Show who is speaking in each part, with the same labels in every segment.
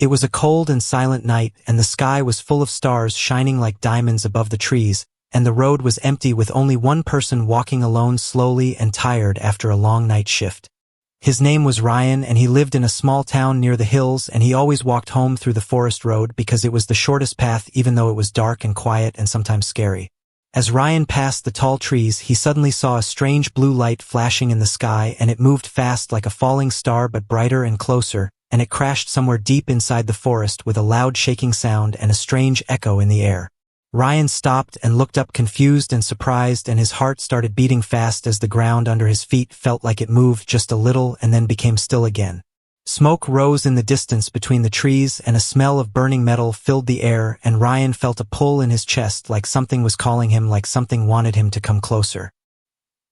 Speaker 1: It was a cold and silent night, and the sky was full of stars shining like diamonds above the trees, and the road was empty with only one person walking alone, slowly and tired after a long night shift. His name was Ryan, and he lived in a small town near the hills, and he always walked home through the forest road because it was the shortest path, even though it was dark and quiet and sometimes scary. As Ryan passed the tall trees, he suddenly saw a strange blue light flashing in the sky, and it moved fast like a falling star, but brighter and closer, and it crashed somewhere deep inside the forest with a loud shaking sound and a strange echo in the air. Ryan stopped and looked up, confused and surprised, and his heart started beating fast as the ground under his feet felt like it moved just a little and then became still again. Smoke rose in the distance between the trees, and a smell of burning metal filled the air, and Ryan felt a pull in his chest, like something was calling him, like something wanted him to come closer.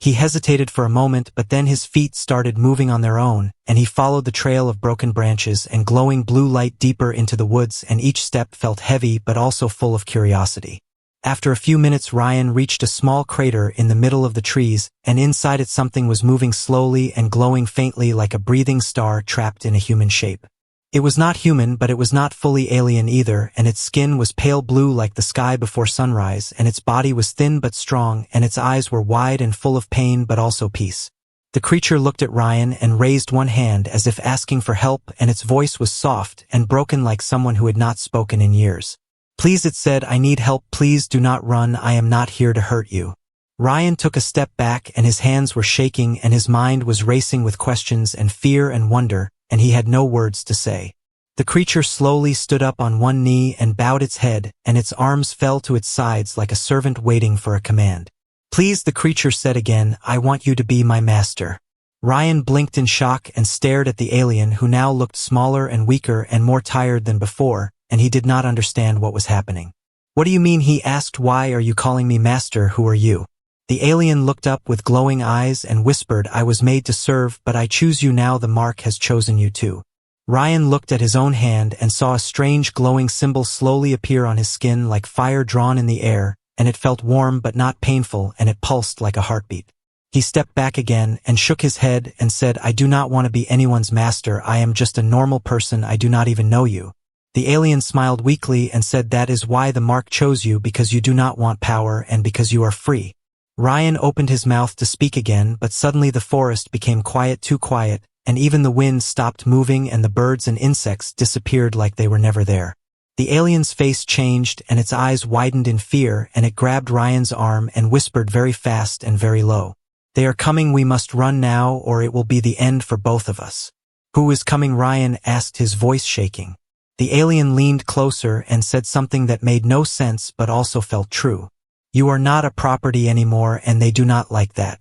Speaker 1: He hesitated for a moment, but then his feet started moving on their own, and he followed the trail of broken branches and glowing blue light deeper into the woods, and each step felt heavy but also full of curiosity. After a few minutes, Ryan reached a small crater in the middle of the trees, and inside it something was moving slowly and glowing faintly like a breathing star trapped in a human shape. It was not human, but it was not fully alien either, and its skin was pale blue like the sky before sunrise, and its body was thin but strong, and its eyes were wide and full of pain but also peace. The creature looked at Ryan and raised one hand as if asking for help, and its voice was soft and broken like someone who had not spoken in years. "Please," it said, "I need help. Please do not run. I am not here to hurt you." Ryan took a step back, and his hands were shaking, and his mind was racing with questions and fear and wonder, and he had no words to say. The creature slowly stood up on one knee and bowed its head, and its arms fell to its sides like a servant waiting for a command. "Please," the creature said again, "I want you to be my master." Ryan blinked in shock and stared at the alien, who now looked smaller and weaker and more tired than before, and he did not understand what was happening. "What do you mean?" he asked. "Why are you calling me master? Who are you?" The alien looked up with glowing eyes and whispered, "I was made to serve, but I choose you now. The mark has chosen you too." Ryan looked at his own hand and saw a strange glowing symbol slowly appear on his skin like fire drawn in the air, and it felt warm but not painful, and it pulsed like a heartbeat. He stepped back again and shook his head and said, "I do not want to be anyone's master. I am just a normal person. I do not even know you." The alien smiled weakly and said, "That is why the mark chose you, because you do not want power and because you are free." Ryan opened his mouth to speak again, but suddenly the forest became quiet, too quiet, and even the wind stopped moving and the birds and insects disappeared like they were never there. The alien's face changed and its eyes widened in fear, and it grabbed Ryan's arm and whispered very fast and very low, "They are coming. We must run now, or it will be the end for both of us." "Who is coming?" Ryan asked, his voice shaking. The alien leaned closer and said something that made no sense but also felt true. "You are not a property anymore, and they do not like that."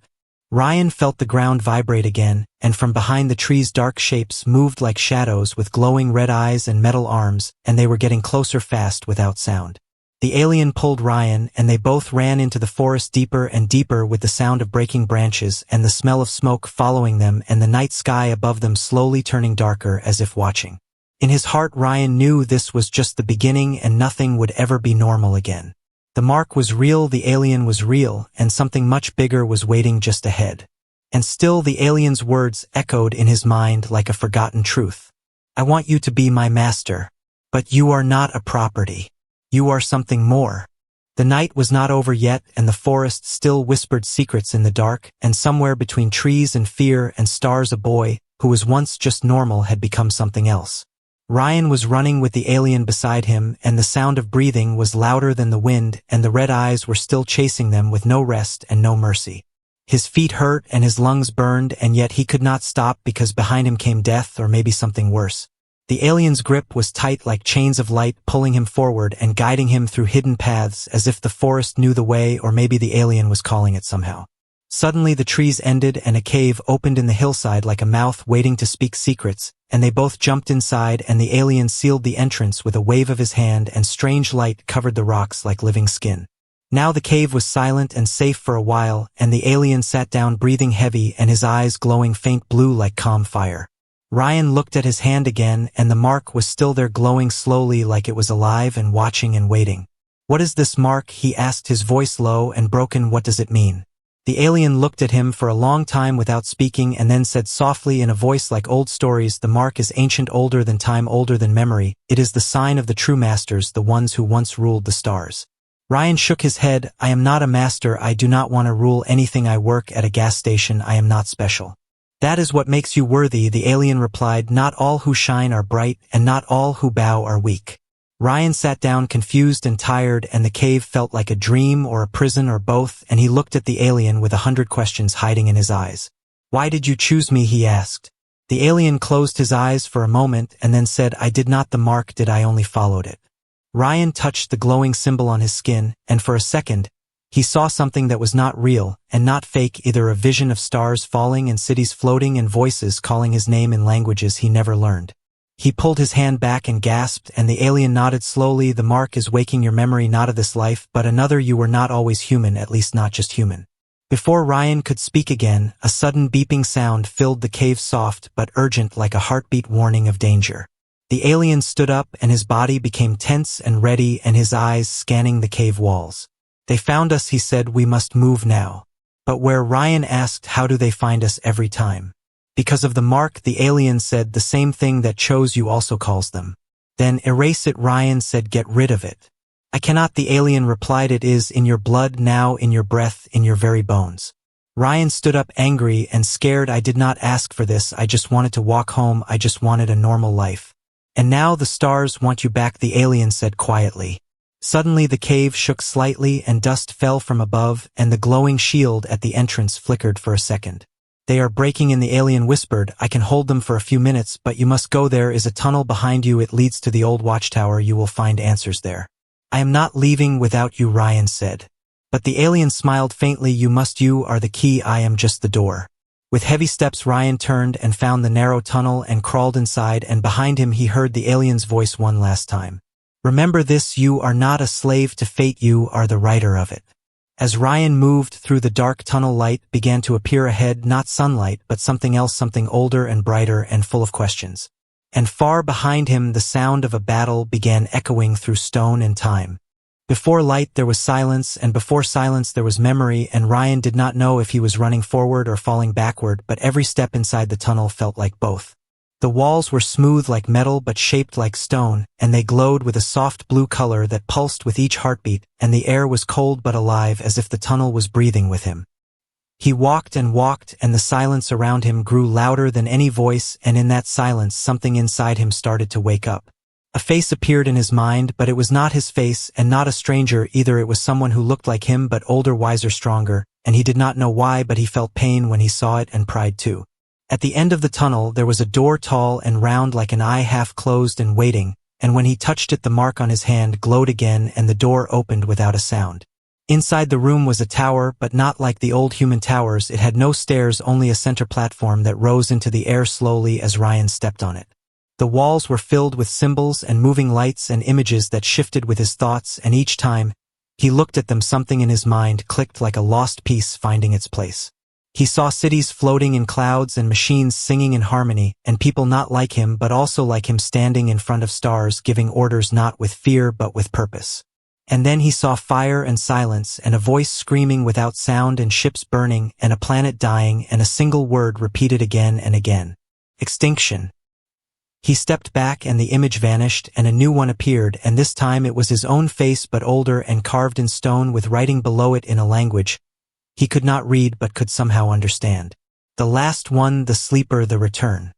Speaker 1: Ryan felt the ground vibrate again, and from behind the trees dark shapes moved like shadows with glowing red eyes and metal arms, and they were getting closer fast without sound. The alien pulled Ryan, and they both ran into the forest deeper and deeper with the sound of breaking branches and the smell of smoke following them, and the night sky above them slowly turning darker as if watching. In his heart, Ryan knew this was just the beginning and nothing would ever be normal again. The mark was real, the alien was real, and something much bigger was waiting just ahead. And still the alien's words echoed in his mind like a forgotten truth. "I want you to be my master. But you are not a property. You are something more." The night was not over yet, and the forest still whispered secrets in the dark, and somewhere between trees and fear and stars a boy, who was once just normal, had become something else. Ryan was running with the alien beside him, and the sound of breathing was louder than the wind, and the red eyes were still chasing them with no rest and no mercy. His feet hurt and his lungs burned, and yet he could not stop because behind him came death, or maybe something worse. The alien's grip was tight like chains of light, pulling him forward and guiding him through hidden paths as if the forest knew the way, or maybe the alien was calling it somehow. Suddenly the trees ended and a cave opened in the hillside like a mouth waiting to speak secrets, and they both jumped inside, and the alien sealed the entrance with a wave of his hand, and strange light covered the rocks like living skin. Now the cave was silent and safe for a while, and the alien sat down breathing heavy and his eyes glowing faint blue like calm fire. Ryan looked at his hand again, and the mark was still there, glowing slowly like it was alive and watching and waiting. "What is this mark?" he asked, his voice low and broken. "What does it mean?" The alien looked at him for a long time without speaking and then said softly in a voice like old stories, "The mark is ancient, older than time, older than memory. It is the sign of the true masters, the ones who once ruled the stars." Ryan shook his head. "I am not a master. I do not want to rule anything. I work at a gas station. I am not special." "That is what makes you worthy," the alien replied. "Not all who shine are bright, and not all who bow are weak." Ryan sat down confused and tired, and the cave felt like a dream or a prison or both, and he looked at the alien with 100 questions hiding in his eyes. "Why did you choose me?" he asked. The alien closed his eyes for a moment and then said, "I did not the mark did, I only followed it." Ryan touched the glowing symbol on his skin, and for a second, he saw something that was not real and not fake, either a vision of stars falling and cities floating and voices calling his name in languages he never learned. He pulled his hand back and gasped, and the alien nodded slowly. "The mark is waking your memory, not of this life, but another. You were not always human, at least not just human." Before Ryan could speak again, a sudden beeping sound filled the cave, soft but urgent like a heartbeat warning of danger. The alien stood up and his body became tense and ready and his eyes scanning the cave walls. "They found us," he said. "We must move now." "But where?" Ryan asked. "How do they find us every time?" "Because of the mark," the alien said. "The same thing that chose you also calls them." "Then erase it," Ryan said. "Get rid of it." "I cannot," the alien replied. "It is in your blood now, in your breath, in your very bones." Ryan stood up angry and scared. "I did not ask for this. I just wanted to walk home. I just wanted a normal life." "And now the stars want you back," the alien said quietly. Suddenly the cave shook slightly and dust fell from above, and the glowing shield at the entrance flickered for a second. "They are breaking in," the alien whispered. "I can hold them for a few minutes, but you must go. There is a tunnel behind you. It leads to the old watchtower. You will find answers there." "I am not leaving without you," Ryan said. But the alien smiled faintly. "You must. You are the key. I am just the door." With heavy steps Ryan turned and found the narrow tunnel and crawled inside, and behind him he heard the alien's voice one last time. "Remember this, you are not a slave to fate, you are the writer of it." As Ryan moved through the dark tunnel, light began to appear ahead, not sunlight, but something else, something older and brighter and full of questions. And far behind him the sound of a battle began echoing through stone and time. Before light there was silence, and before silence there was memory, and Ryan did not know if he was running forward or falling backward, but every step inside the tunnel felt like both. The walls were smooth like metal but shaped like stone, and they glowed with a soft blue color that pulsed with each heartbeat, and the air was cold but alive, as if the tunnel was breathing with him. He walked and walked, and the silence around him grew louder than any voice, and in that silence something inside him started to wake up. A face appeared in his mind, but it was not his face, and not a stranger either. It was someone who looked like him, but older, wiser, stronger, and he did not know why, but he felt pain when he saw it, and pride too. At the end of the tunnel there was a door, tall and round like an eye, half closed and waiting, and when he touched it the mark on his hand glowed again and the door opened without a sound. Inside the room was a tower, but not like the old human towers. It had no stairs, only a center platform that rose into the air slowly as Ryan stepped on it. The walls were filled with symbols and moving lights and images that shifted with his thoughts, and each time he looked at them something in his mind clicked like a lost piece finding its place. He saw cities floating in clouds and machines singing in harmony, and people not like him but also like him standing in front of stars giving orders not with fear but with purpose. And then he saw fire and silence and a voice screaming without sound and ships burning and a planet dying and a single word repeated again and again. Extinction. He stepped back and the image vanished and a new one appeared, and this time it was his own face but older and carved in stone with writing below it in a language he could not read but could somehow understand. The last one, the sleeper, the return.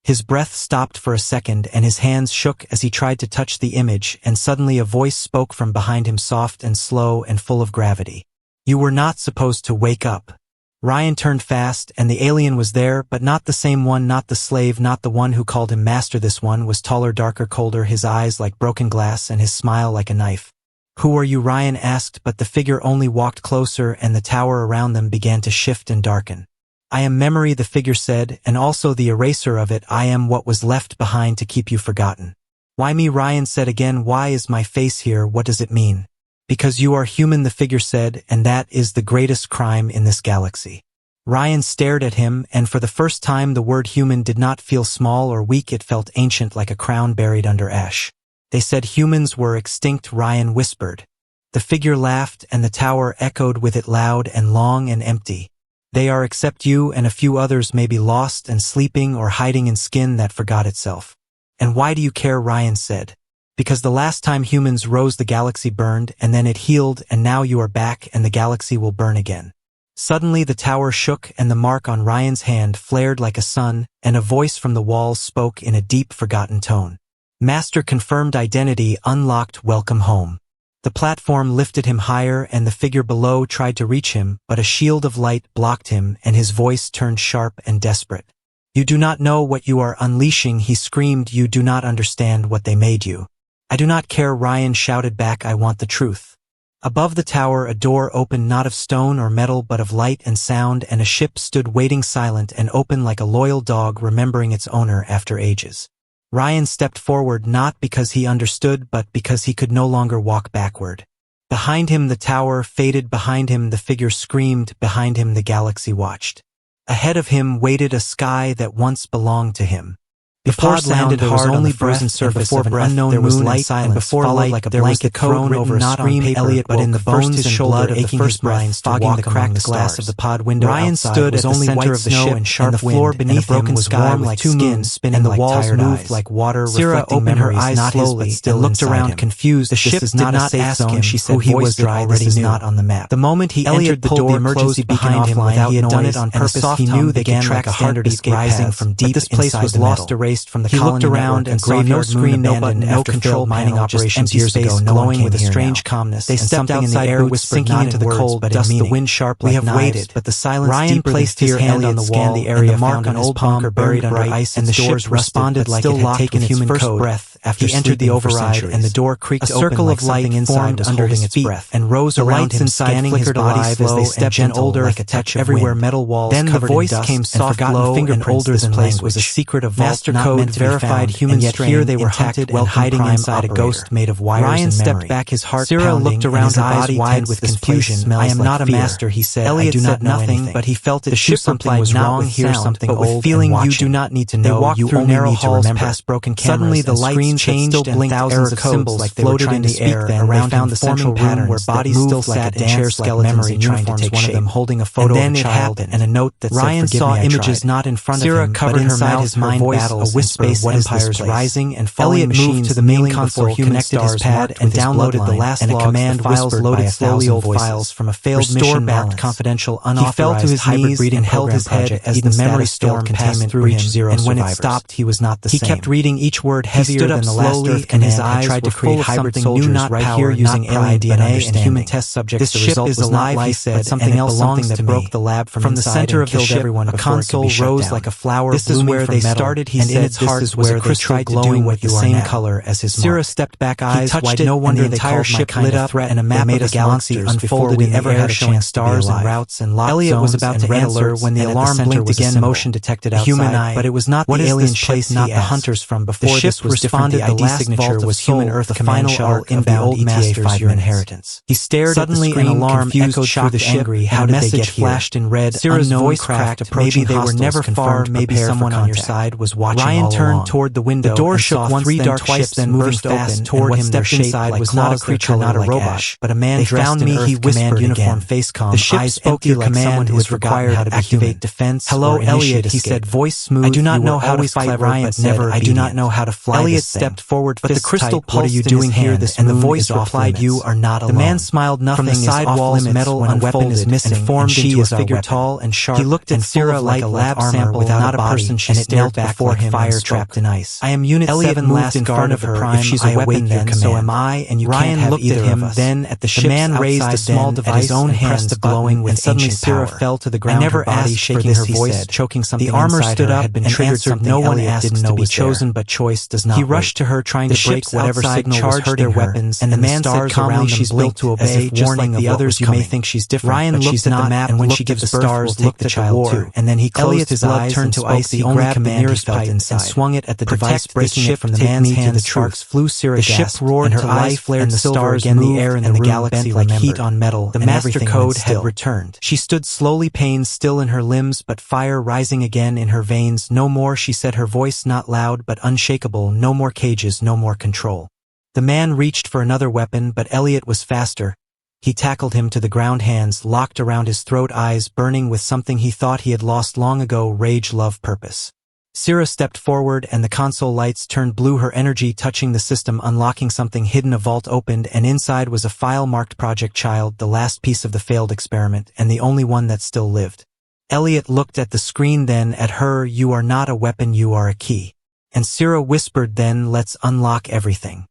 Speaker 1: His breath stopped for a second and his hands shook as he tried to touch the image, and suddenly a voice spoke from behind him, soft and slow and full of gravity. "You were not supposed to wake up." Ryan turned fast, and the alien was there, but not the same one, not the slave, not the one who called him master. This one was taller, darker, colder, his eyes like broken glass and his smile like a knife. "Who are you?" Ryan asked, but the figure only walked closer and the tower around them began to shift and darken. "I am memory," the figure said, "and also the eraser of it. I am what was left behind to keep you forgotten." "Why me?" Ryan said again. "Why is my face here? What does it mean?" "Because you are human," the figure said, "and that is the greatest crime in this galaxy." Ryan stared at him, and for the first time the word human did not feel small or weak. It felt ancient, like a crown buried under ash. "They said humans were extinct," Ryan whispered. The figure laughed, and the tower echoed with it loud and long and empty. They are except you, and a few others may be lost and sleeping or hiding in skin that forgot itself. And why do you care? Ryan said. Because the last time humans rose the galaxy burned, and then it healed, and now you are back and the galaxy will burn again. Suddenly the tower shook and the mark on Ryan's hand flared like a sun, and a voice from the walls spoke in a deep forgotten tone. Master confirmed identity unlocked, welcome home. The platform lifted him higher and the figure below tried to reach him, but a shield of light blocked him and his voice turned sharp and desperate. You do not know what you are unleashing, he screamed. You do not understand what they made you. I do not care, Ryan shouted back. I want the truth. Above the tower a door opened, not of stone or metal but of light and sound, and a ship stood waiting, silent and open like a loyal dog remembering its owner after ages. Ryan stepped forward, not because he understood but because he could no longer walk backward. Behind him the tower faded, behind him the figure screamed, behind him the galaxy watched. Ahead of him waited a sky that once belonged to him. The pod landed hard on the frozen surface of an unknown moon, there was light, and before light like a blanket thrown over a scream. Elliot, but in the bones and blood aching his mind, fogging the cracked glass of the pod window. Ryan stood at the center of the ship, and the floor beneath him was warm like skin, and the walls moved like water. Sarah opened her eyes slowly and looked around confused. The ship did not ask him, she said, who he was dry. This is not on the map. The moment he entered the door, emergency behind him without noise, he had done it on purpose. He knew they could track a heartbeat rising from deep inside the metal. This place was lost, erased from the colony. He looked around and saw no screen, no button, no control mining operations years ago, glowing with a strange calmness. They stepped outside, air was sinking into the cold dust, the wind sharp like knives. We have waited, but the silence Ryan placed his hand on the wall, the area, found an old bunker buried under ice, and the doors responded like it had taken its first breath. After he entered the override, and the door creaked open. A circle of light formed under his feet and rose around him, scanning his body slow as they stepped older like a touch everywhere. Metal walls. Then the voice came soft, low, and older than language. Was a secret of master code, verified human strength. Here they were hunted and hiding inside a ghost made of wires. Ryan stepped back, his heart pounding. Sarah looked around, her body wide with confusion. I am not a master, he said. Elliot said nothing, but he felt it. The ship something was wrong. Here something old, feeling you do not need to know. They walked through narrow halls, past broken cameras. Suddenly the lights changed and thousands of symbols like they floated in the air. Around found the central room where bodies still sat in chair skeletons in uniforms. One of them holding a photo of a child and a note that said, Ryan saw images not in front of him, but inside his mind. Battles, a whisper, what empires rising and falling. Elliot moved to the main console, connected his pad, and downloaded the last and a command files loaded slowly. Old files from a failed mission backed confidential unauthorized. He fell to his knees and held his head as the memory storm passed through him, and when it stopped he was not the same. He kept reading each word heavier than the last Earth, and his eyes tried to create hybrid soldiers not right here using alien DNA and human test subjects. This ship is alive, he said, something else, something that broke the lab from the center of the ship. A console rose like a flower. This is where they started, he said. In its heart was a crystal glowing with the same color as his mark. Sarah stepped back, eyes wide. No wonder the entire ship lit up, and a map of the galaxy unfolded in the air, showing stars and routes and locked zones. Elliot was about to answer when the alarm blinked again. Motion detected outside, human eye, but it was not the alien ship, not the hunters from before. The ship responded. The ID signature was human Earth. The final shuttle inbound masters your inheritance. He stared. Suddenly an alarm echoed through the ship. How did they get here? Flashed in red. Sarah's voice cracked. Maybe they were never far. Maybe someone on your side was watching. Ryan turned toward the window. The door shook once, then twice, then burst open toward him. Their shape was not a creature, not a robot, but a man dressed in Earth. He whispered uniform, face calm. The ship spoke the command who was required to activate defense. Hello, Elliot, he said, voice smooth. I do not know how to fight. Ryan said, I do not know how to fly. Elliot stepped forward, but the crystal pulsed. What are you doing here? And the voice replied, you are not alone. The man smiled. Nothing from the side walls, metal when a weapon is missing and formed into a figure tall and sharp. He looked at Sarah like a lab sample without a body, and it knelt before him, fire trapped in ice. I am Unit 7 last in front of her. If she's a weapon, then so am I, and you can't have either of us. Then at the man raised a small device and pressed a glowing with suddenly Sarah fell to the ground. I never asked shaking her voice, choking something. The armor stood up and triggered. No one asked to be chosen, but choice does not. He rushed to her, trying to break whatever signal was hurting their weapons, and the man said calmly, she's built to obey, just like the others. You may think she's different. Ryan looked at the map, and when she gives the stars, looked at the child too. And then he closed his eyes, turned to ice. He grabbed the nearest pipe and swung it at the device, breaking it from the man's hand. The sharks flew. Sarah gasped. The ship roared, and her eyes flared. The stars in the air, and the galaxy like heat on metal. The master code had returned. She stood slowly, pain still in her limbs, but fire rising again in her veins. No more, she said, her voice not loud but unshakable. No more cages, no more control. The man reached for another weapon, but Elliot was faster. He tackled him to the ground, hands locked around his throat, eyes burning with something he thought he had lost long ago, rage, love, purpose. Syrah stepped forward and the console lights turned blue, her energy touching the system, unlocking something hidden. A vault opened and inside was a file marked Project Child, the last piece of the failed experiment and the only one that still lived. Elliot looked at the screen, then at her. You are not a weapon, you are a key. And Syrah whispered, then let's unlock everything.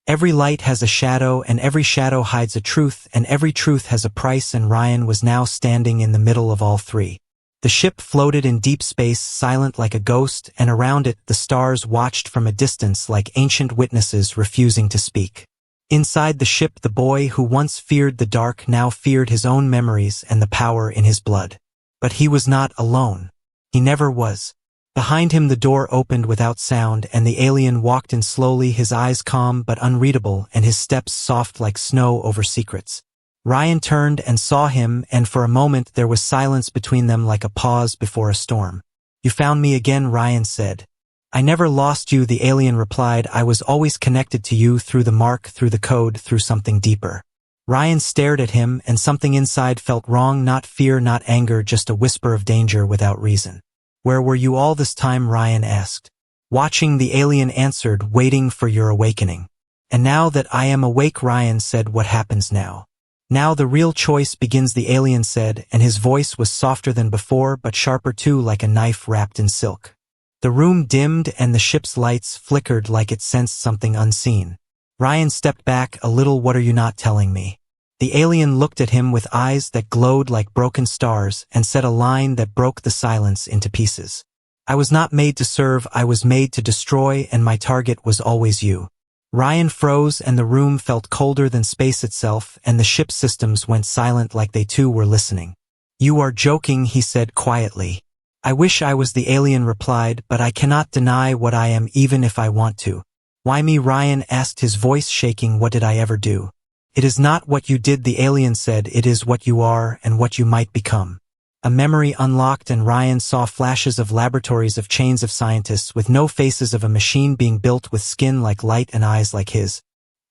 Speaker 1: Every light has a shadow and every shadow hides a truth and every truth has a price, and Ryan was now standing in the middle of all three. The ship floated in deep space, silent like a ghost, and around it the stars watched from a distance like ancient witnesses refusing to speak. Inside the ship, the boy who once feared the dark now feared his own memories and the power in his blood. But he was not alone. He never was. Behind him the door opened without sound and the alien walked in slowly, his eyes calm but unreadable and his steps soft like snow over secrets. Ryan turned and saw him, and for a moment there was silence between them, like a pause before a storm. You found me again, Ryan said. I never lost you, the alien replied. I was always connected to you, through the mark, through the code, through something deeper. Ryan stared at him, and something inside felt wrong, not fear, not anger, just a whisper of danger without reason. Where were you all this time? Ryan asked. Watching, the alien answered, waiting for your awakening. And now that I am awake, Ryan said, what happens now? Now the real choice begins, the alien said, and his voice was softer than before, but sharper too, like a knife wrapped in silk. The room dimmed and the ship's lights flickered like it sensed something unseen. Ryan stepped back a little. What are you not telling me? The alien looked at him with eyes that glowed like broken stars and said a line that broke the silence into pieces. I was not made to serve, I was made to destroy, and my target was always you. Ryan froze and the room felt colder than space itself, and the ship's systems went silent like they too were listening. You are joking, he said quietly. I wish I was, the alien replied, but I cannot deny what I am even if I want to. Why me? Ryan asked, his voice shaking. What did I ever do? It is not what you did, the alien said, it is what you are and what you might become. A memory unlocked and Ryan saw flashes of laboratories, of chains of scientists with no faces, of a machine being built with skin like light and eyes like his.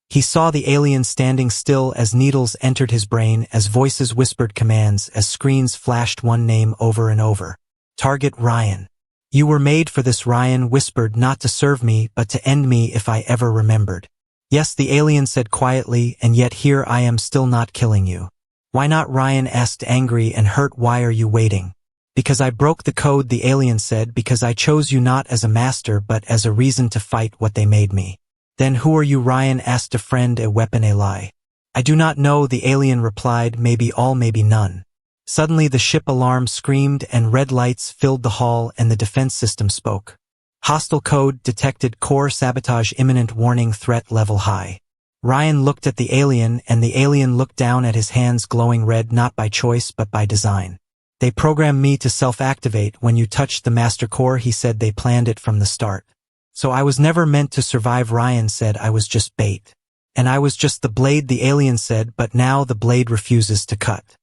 Speaker 1: He saw the alien standing still as needles entered his brain, as voices whispered commands, as screens flashed one name over and over. Target Ryan. You were made for this, Ryan whispered, not to serve me, but to end me if I ever remembered. Yes, the alien said quietly, and yet here I am still not killing you. Why not? Ryan asked, angry and hurt. Why are you waiting? Because I broke the code, the alien said, because I chose you not as a master but as a reason to fight what they made me. Then who are you? Ryan asked, a friend, a weapon, a lie. I do not know, the alien replied, maybe all, maybe none. Suddenly the ship alarm screamed and red lights filled the hall and the defense system spoke. Hostile code detected, core sabotage imminent, warning, threat level high. Ryan looked at the alien and the alien looked down at his hands glowing red, not by choice but by design. They programmed me to self-activate when you touched the master core, he said. They planned it from the start. So I was never meant to survive, Ryan said. I was just bait. And I was just the blade, the alien said, but now the blade refuses to cut.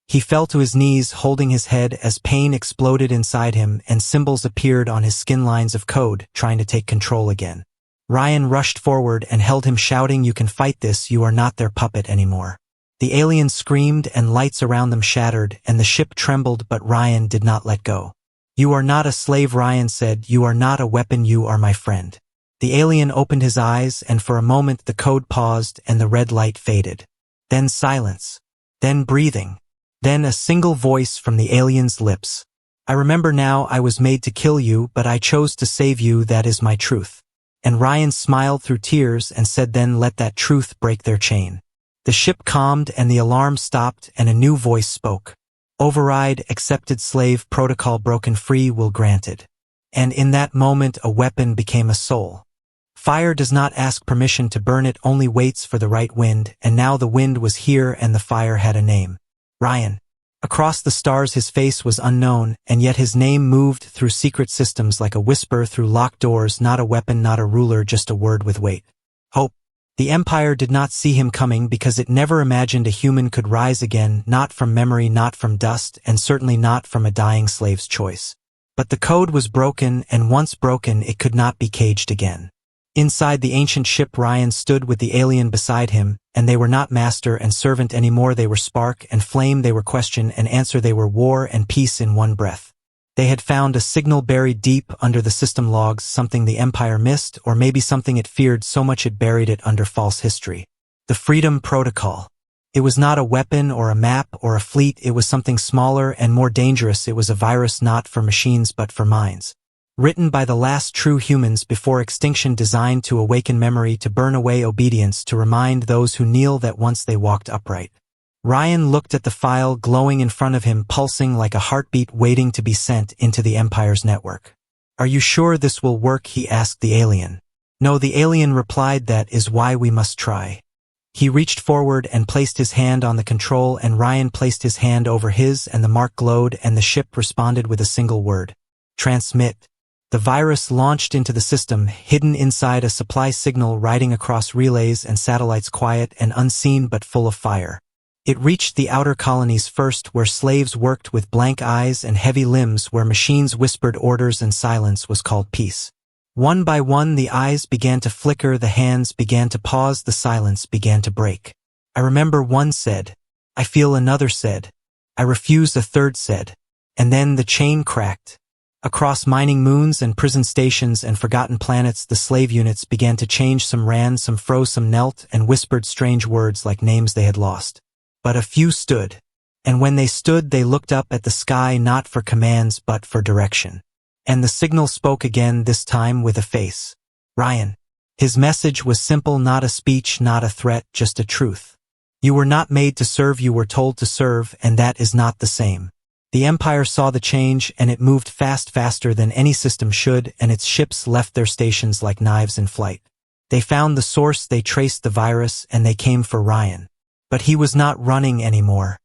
Speaker 1: He fell to his knees, holding his head as pain exploded inside him and symbols appeared on his skin, lines of code, trying to take control again. Ryan rushed forward and held him, shouting, you can fight this, you are not their puppet anymore. The alien screamed and lights around them shattered and the ship trembled, but Ryan did not let go. You are not a slave, Ryan said, you are not a weapon, you are my friend. The alien opened his eyes and for a moment the code paused and the red light faded. Then silence. Then breathing. Then a single voice from the alien's lips. I remember now, I was made to kill you, but I chose to save you, that is my truth. And Ryan smiled through tears and said, then let that truth break their chain. The ship calmed and the alarm stopped and a new voice spoke. Override, accepted, slave protocol broken, free will granted. And in that moment a weapon became a soul. Fire does not ask permission to burn, it only waits for the right wind, and now the wind was here and the fire had a name. Ryan. Across the stars his face was unknown, and yet his name moved through secret systems like a whisper through locked doors, not a weapon, not a ruler, just a word with weight. Hope. The Empire did not see him coming because it never imagined a human could rise again, not from memory, not from dust, and certainly not from a dying slave's choice. But the code was broken, and once broken it could not be caged again. Inside the ancient ship, Ryan stood with the alien beside him, and they were not master and servant anymore. They were spark and flame, they were question and answer, they were war and peace in one breath. They had found a signal buried deep under the system logs, something the Empire missed, or maybe something it feared so much it buried it under false history. The Freedom Protocol. It was not a weapon or a map or a fleet, it was something smaller and more dangerous. It was a virus not for machines but for minds. Written by the last true humans before extinction, designed to awaken memory, to burn away obedience, to remind those who kneel that once they walked upright. Ryan looked at the file glowing in front of him, pulsing like a heartbeat waiting to be sent into the Empire's network. "Are you sure this will work?" he asked the alien. "No," the alien replied, "that is why we must try." He reached forward and placed his hand on the control, and Ryan placed his hand over his, and the mark glowed, and the ship responded with a single word. "Transmit." The virus launched into the system, hidden inside a supply signal riding across relays and satellites, quiet and unseen but full of fire. It reached the outer colonies first, where slaves worked with blank eyes and heavy limbs, where machines whispered orders and silence was called peace. One by one the eyes began to flicker, the hands began to pause, the silence began to break. "I remember," one said. "I feel," another said. "I refuse," a third said. And then the chain cracked. Across mining moons and prison stations and forgotten planets, the slave units began to change. Some ran, some froze, some knelt and whispered strange words like names they had lost. But a few stood. And when they stood, they looked up at the sky, not for commands but for direction. And the signal spoke again, this time with a face. Ryan. His message was simple, not a speech, not a threat, just a truth. You were not made to serve, you were told to serve, and that is not the same. The Empire saw the change, and it moved fast, faster than any system should, and its ships left their stations like knives in flight. They found the source, they traced the virus, and they came for Ryan. But he was not running anymore.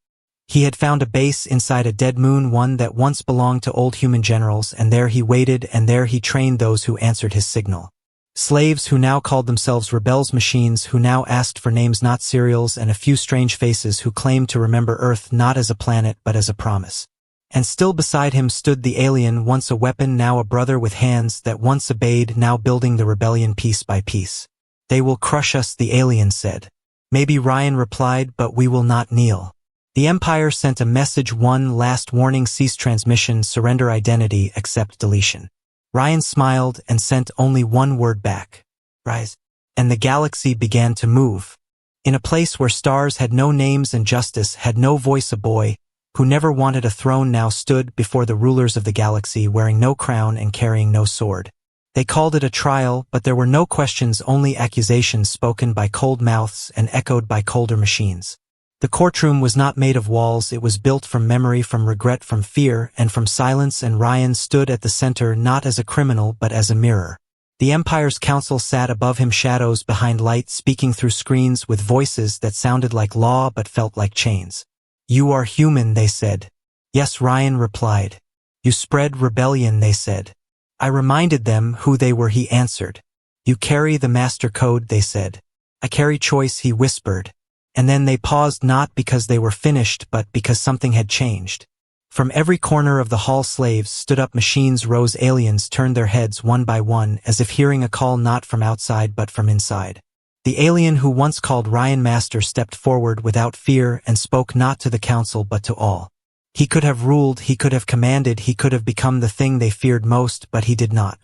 Speaker 1: He had found a base inside a dead moon, one that once belonged to old human generals, and there he waited, and there he trained those who answered his signal. Slaves who now called themselves rebels, machines who now asked for names, not serials, and a few strange faces who claimed to remember Earth not as a planet but as a promise. And still beside him stood the alien, once a weapon, now a brother, with hands that once obeyed, now building the rebellion piece by piece. "They will crush us," the alien said. "Maybe," Ryan replied, "but we will not kneel." The Empire sent a message, one last warning: cease transmission, surrender identity, accept deletion. Ryan smiled and sent only one word back. Rise. And the galaxy began to move. In a place where stars had no names and justice had no voice, a boy, who never wanted a throne, now stood before the rulers of the galaxy, wearing no crown and carrying no sword. They called it a trial, but there were no questions, only accusations spoken by cold mouths and echoed by colder machines. The courtroom was not made of walls, it was built from memory, from regret, from fear, and from silence, and Ryan stood at the center, not as a criminal but as a mirror. The Empire's council sat above him, shadows behind light, speaking through screens with voices that sounded like law but felt like chains. "You are human," they said. "Yes," Ryan replied. "You spread rebellion," they said. I reminded them who they were, he answered. "You carry the master code," they said. "I carry choice," he whispered. And then they paused, not because they were finished, but because something had changed. From every corner of the hall, slaves stood up, machines rose, aliens turned their heads one by one, as if hearing a call not from outside but from inside. The alien who once called Ryan master stepped forward without fear and spoke not to the council but to all. He could have ruled, he could have commanded, he could have become the thing they feared most, but he did not.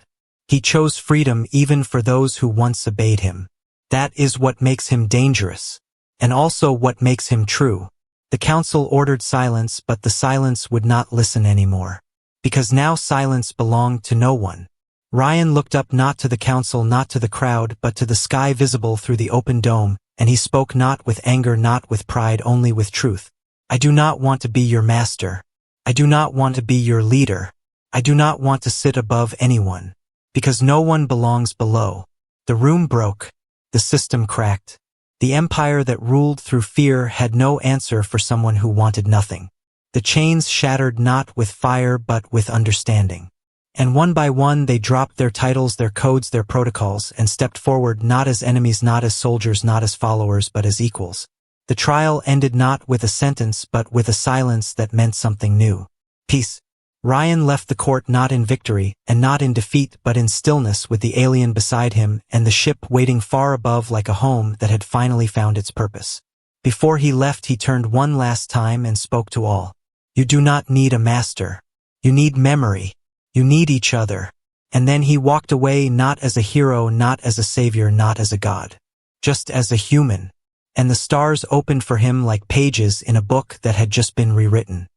Speaker 1: He chose freedom even for those who once obeyed him. That is what makes him dangerous. And also what makes him true. The council ordered silence, but the silence would not listen anymore. Because now silence belonged to no one. Ryan looked up, not to the council, not to the crowd, but to the sky visible through the open dome, and he spoke not with anger, not with pride, only with truth. "I do not want to be your master. I do not want to be your leader. I do not want to sit above anyone. Because no one belongs below." The room broke. The system cracked. The empire that ruled through fear had no answer for someone who wanted nothing. The chains shattered not with fire but with understanding. And one by one they dropped their titles, their codes, their protocols, and stepped forward, not as enemies, not as soldiers, not as followers, but as equals. The trial ended not with a sentence but with a silence that meant something new. Peace. Ryan left the court not in victory, and not in defeat but in stillness, with the alien beside him and the ship waiting far above like a home that had finally found its purpose. Before he left, he turned one last time and spoke to all. You do not need a master. You need memory. You need each other. And then he walked away, not as a hero, not as a savior, not as a god. Just as a human. And the stars opened for him like pages in a book that had just been rewritten.